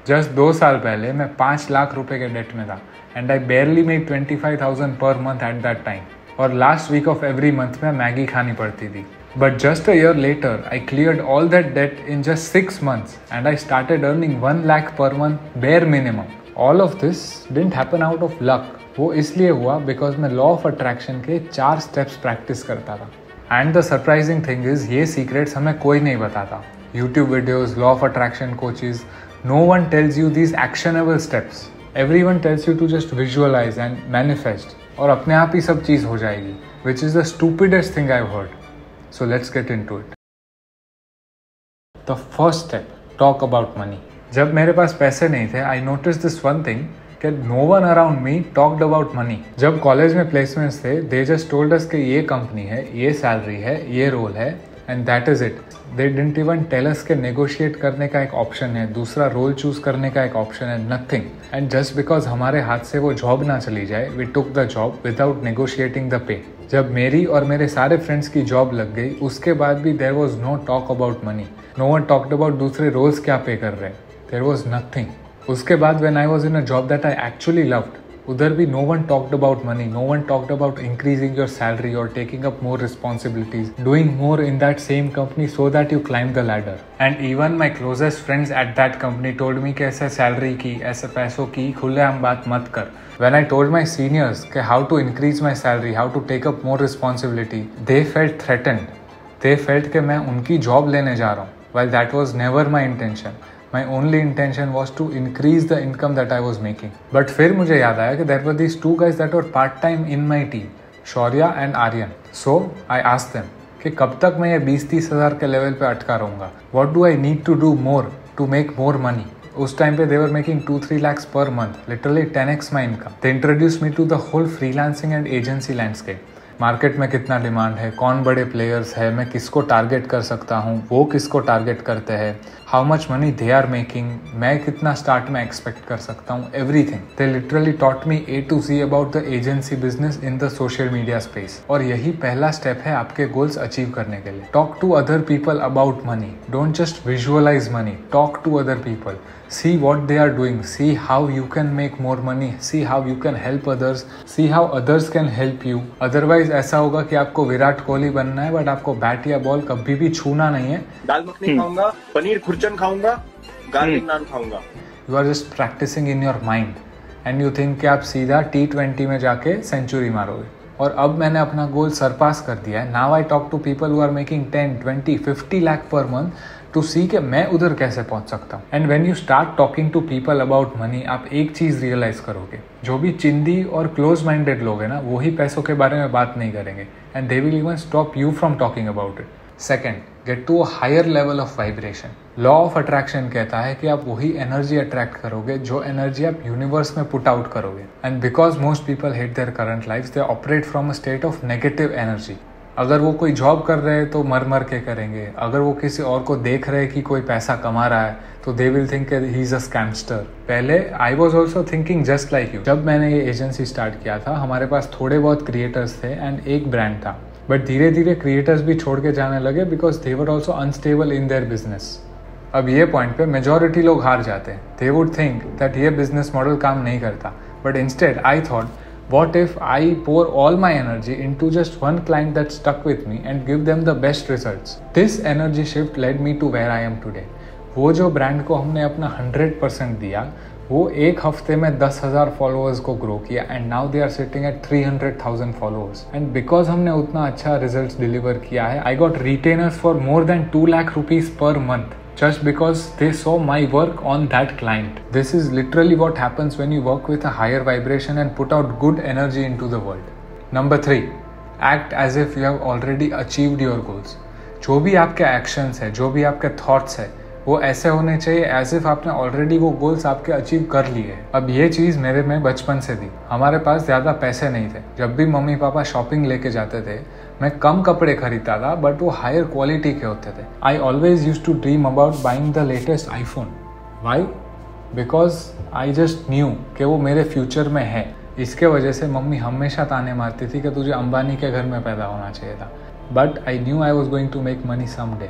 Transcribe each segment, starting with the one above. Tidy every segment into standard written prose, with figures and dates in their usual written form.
Just 2 साल पहले मैं 5 लाख रुपए के डेट में था and I बेयरली made 25,000 per month at that time. और last week of every month में मैगी खानी पड़ती थी। But just a year later I cleared all that debt in just 6 months and I started earning 1 lakh per month bare minimum. All of this didn't happen out of luck. वो इसलिए हुआ because मैं law of attraction के 4 steps practice करता था। And the surprising thing is ये secrets हमें कोई नहीं बताता। YouTube videos, law of attraction coaches, no one tells you these actionable steps. Everyone tells you to just visualise and manifest और अपने आप ही सब चीज़ हो जाएगी, which is the stupidest thing I heard. So let's get into it. The first step, talk about money. जब मेरे पास पैसे नहीं थे I notice this one thing कि no one around me talked about money. जब कॉलेज में placements थे दे जस्ट टोल्ड अस कि ये कंपनी है, ये सैलरी है, ये रोल है and that is it. They didn't even tell us के नेगोशिएट करने का एक ऑप्शन है, दूसरा रोल चूज करने का एक ऑप्शन है, नथिंग। एंड जस्ट बिकॉज हमारे हाथ से वो जॉब ना चली जाए we took the job without negotiating the pay. जब मेरी और मेरे सारे फ्रेंड्स की जॉब लग गई उसके बाद भी there was no talk about money. No one talked about दूसरे रोल्स क्या पे कर रहे हैं, देयर वाज नथिंग। उसके बाद when I was in a job that I actually loved, उधर भी no one talked about money, no one talked about increasing your salary और taking up more responsibilities, doing more in that same company so that you climb the ladder. And even my closest friends at that company told me कि ऐसे salary की, ऐसे पैसों की खुलेआम बात मत कर। When I told my seniors कि how to increase my salary, how to take up more responsibility, they felt threatened. They felt कि मैं उनकी जॉब लेने जा रहा हूँ, while that was never my intention. My only intention was to increase the income that I was making. But फिर मुझे याद आया कि there were these 2 guys that were part-time in my team, Shaurya and Aryan. So I asked them कि कब तक मैं ये 20-30 हज़ार के लेवल पे अटका रहूँगा? What do I need to do more to make more money? उस टाइम पे they were making 2-3 lakhs per month, literally 10x my income. They introduced me to the whole freelancing and agency landscape. Market में कितना demand है, कौन बड़े players है, मैं किसको टारगेट कर सकता हूँ, वो किसको टारगेट करते हैं, how much money they are making, मैं कितना स्टार्ट में एक्सपेक्ट कर सकता हूँ, everything. They literally taught me A to Z about the agency business in the social media space. और यही पहला स्टेप है आपके गोल्स अचीव करने के लिए। Talk to other people about money, don't just visualise money, talk to other people, see what they are doing, see how you can make more money, see how you can help others, see how others can help you. Otherwise ऐसा होगा कि आपको विराट कोहली बनना है but आपको bat या ball कभी भी छूना नहीं है। दाल मखनी खाऊंगा, पनीर खुरचन खाऊंगा, गार्लिक नान खाऊंगा। You are just practicing in your mind and you think कि आप सीधा T20 में जाके सेंचुरी मारोगे। और अब मैंने अपना गोल सरपास कर दिया है। Now I talk to people who are making 10, 20, 50 lakh per month to see कि मैं उधर कैसे पहुंच सकता हूँ। And when you start talking to people about money, आप एक चीज़ रियलाइज करोगे, जो भी चिंदी और क्लोज माइंडेड लोग हैं ना, वो ही पैसों के बारे में बात नहीं करेंगे and they will even stop you from talking about it. Second, get to a higher level of vibration. Law of attraction कहता है कि आप वही एनर्जी अट्रैक्ट करोगे जो एनर्जी आप यूनिवर्स में पुट आउट करोगे। And because most people hate their current life, they operate from a state of negative energy. अगर वो कोई जॉब कर रहे हैं तो मर मर के करेंगे, अगर वो किसी और को देख रहे हैं कि कोई पैसा कमा रहा है तो they will think he is a scamster. पहले I was also thinking just like you. जब मैंने ये एजेंसी स्टार्ट किया था हमारे पास थोड़े बहुत क्रिएटर्स थे एंड एक ब्रांड था, बट धीरे धीरे क्रिएटर्स भी छोड़ के जाने लगे because they were also unstable in their business. अब ये पॉइंट पे मेजॉरिटी लोग हार जाते हैं। दे वुड थिंक दैट ये बिजनेस मॉडल काम नहीं करता, but instead I thought what if I pour all my energy into just one client that stuck with me and give them the best results? This energy shift led me to where I am today. वो जो brand को हमने अपना 100% दिया, वो एक हफ्ते में 10,000 फॉलोअर्स को ग्रो किया and now they are sitting at 300,000 followers. And because हमने उतना अच्छा रिजल्ट डिलीवर किया है, I got retainers for more than 2 lakh rupees per month. Just because they saw my work on that client. This is literally what happens when you work with a higher vibration and put out good energy into the world. Number 3, act as if you have already achieved your goals. जो भी आपके actions है, जो भी आपके thoughts है, वो ऐसे होने चाहिए एज इफ आपने ऑलरेडी वो गोल्स आपके अचीव कर लिए। अब ये चीज़ मेरे में बचपन से थी। हमारे पास ज़्यादा पैसे नहीं थे, जब भी मम्मी पापा शॉपिंग लेके जाते थे मैं कम कपड़े खरीदता था बट वो हायर क्वालिटी के होते थे। I always use to dream about buying the latest iPhone. Why? Because I just knew कि वो मेरे फ्यूचर में है। इसके वजह से मम्मी हमेशा ताने मारती थी कि तुझे अंबानी के घर में पैदा होना चाहिए था, but I knew I was going to make money some day.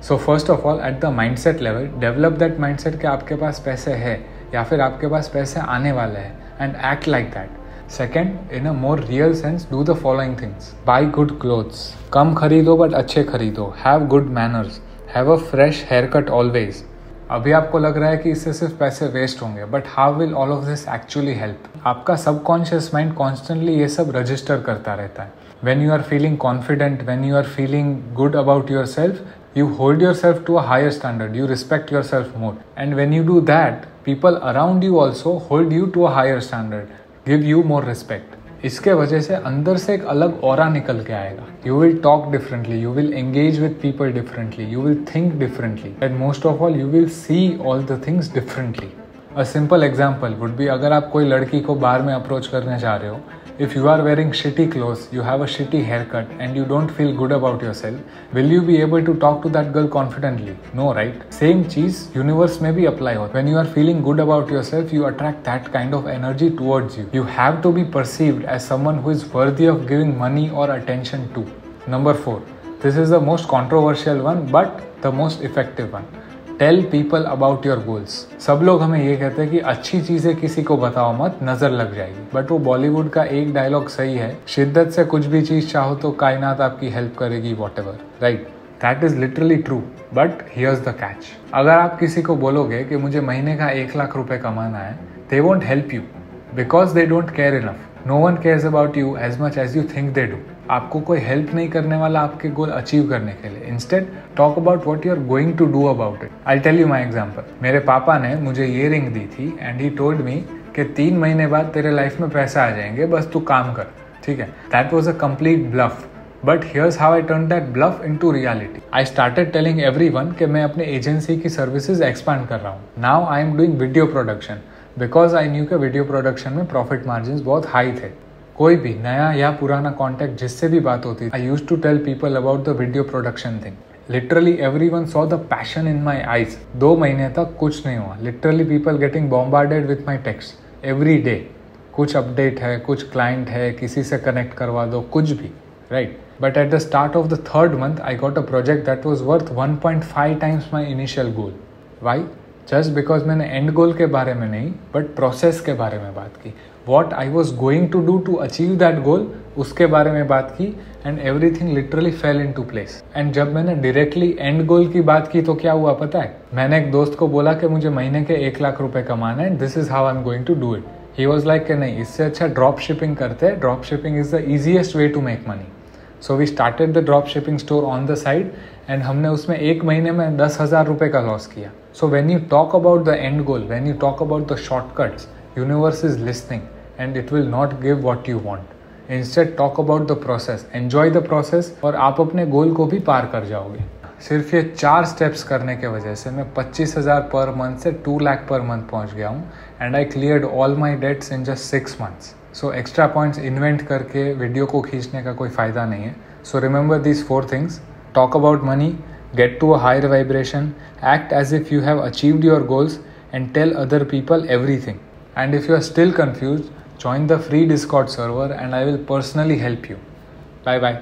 So first of all at the mindset level develop that mindset कि आपके पास पैसे है या फिर आपके पास पैसे आने वाले हैं and act like that. Second, in a more real sense, do the following things. Buy good clothes. कम खरीदो बट अच्छे खरीदो. Have good manners. Have a fresh haircut always. अभी आपको लग रहा है कि इससे सिर्फ पैसे वेस्ट होंगे, but how will all of this actually help? आपका सबकॉन्शियस माइंड कॉन्स्टेंटली ये सब रजिस्टर करता रहता है. When you are feeling confident, when you are feeling good about yourself, you hold yourself to a higher standard. You respect yourself more. And when you do that, people around you also hold you to a higher standard. Give you more respect. इसके वजह से अंदर से एक अलग aura निकल के आएगा. You will talk differently, you will engage with people differently, you will think differently, and most of all you will see all the things differently. A simple example would be अगर आप कोई लड़की को बार में approach करने जा रहे हो, if you are wearing shitty clothes, you have a shitty haircut and you don't feel good about yourself, will you be able to talk to that girl confidently? No, right? Same चीज universe में भी apply होता है. When you are feeling good about yourself, you attract that kind of energy towards you. You have to be perceived as someone who is worthy of giving money or attention to. Number 4. This is the most controversial one but the most effective one. Tell people about your goals. सब लोग हमें ये कहते हैं कि अच्छी चीज़ें किसी को बताओ मत, नज़र लग जाएगी. बट वो बॉलीवुड का एक डायलॉग सही है, शिद्दत से कुछ भी चीज़ चाहो तो कायनात आपकी हेल्प करेगी, whatever. Right, that is literally true. But here's the catch. अगर आप किसी को बोलोगे कि मुझे महीने का 1 लाख रुपए कमाना है, they won't help you because they don't care enough. No one cares about you as much as you think they do. आपको कोई हेल्प नहीं करने वाला आपके गोल अचीव करने के लिए. Instead talk about what you are going to do about it. I tell you my example. मेरे पापा ने मुझे ये रिंग दी थी एंड ही टोल्ड मी कि 3 महीने बाद तेरे लाइफ में पैसा आ जाएंगे, बस तू काम कर. ठीक है, that was a complete bluff. But here's how I turn that bluff into reality. I started telling everyone कि मैं अपने एजेंसी की सर्विसेज एक्सपांड कर रहा हूँ. Now I am doing video production because I knew के वीडियो प्रोडक्शन में profit margin बहुत हाई थे. कोई भी नया या पुराना कॉन्टैक्ट जिससे भी बात होती, I use to tell people about the video production thing. Literally everyone saw the passion in my eyes. 2 महीने तक कुछ नहीं हुआ. Literally people getting bombarded with my text every day. कुछ अपडेट है, कुछ क्लाइंट है, किसी से कनेक्ट करवा दो, कुछ भी. Right, but at the start of the 3rd month I got a project that was worth 1.5 times my initial goal. Why? Just because मैंने एंड गोल के बारे में नहीं बट प्रोसेस के बारे में बात की. What I was going to do to achieve that goal, उसके बारे में बात की and everything literally fell into place. And जब मैंने डायरेक्टली एंड गोल की बात की तो क्या हुआ पता है? मैंने एक दोस्त को बोला कि मुझे महीने के 1 लाख रुपए कमाना है, this is how I am going to do it. He was like कि नहीं, इससे अच्छा ड्रॉप शिपिंग करते हैं, drop shipping is the easiest way to make money. So we started the drop shipping store on the side and हमने उसमें 1 महीने में 10,000 रुपये का लॉस किया. So when you talk about the end goal, when you talk about the shortcuts, universe is listening and it will not give what you want. Instead talk about the process, enjoy the process और आप अपने गोल को भी पार कर जाओगे. सिर्फ ये 4 steps करने के वजह से मैं 25,000 पर मंथ से 2 लाख पर मंथ पहुंच गया हूँ and I cleared all my debts in just 6 months. So extra points invent करके वीडियो को खींचने का कोई फ़ायदा नहीं है. So remember these 4 things. Talk about money, get to a higher vibration, act as if you have achieved your goals and tell other people everything. And if you are still confused, join the free Discord server and I will personally help you. Bye bye.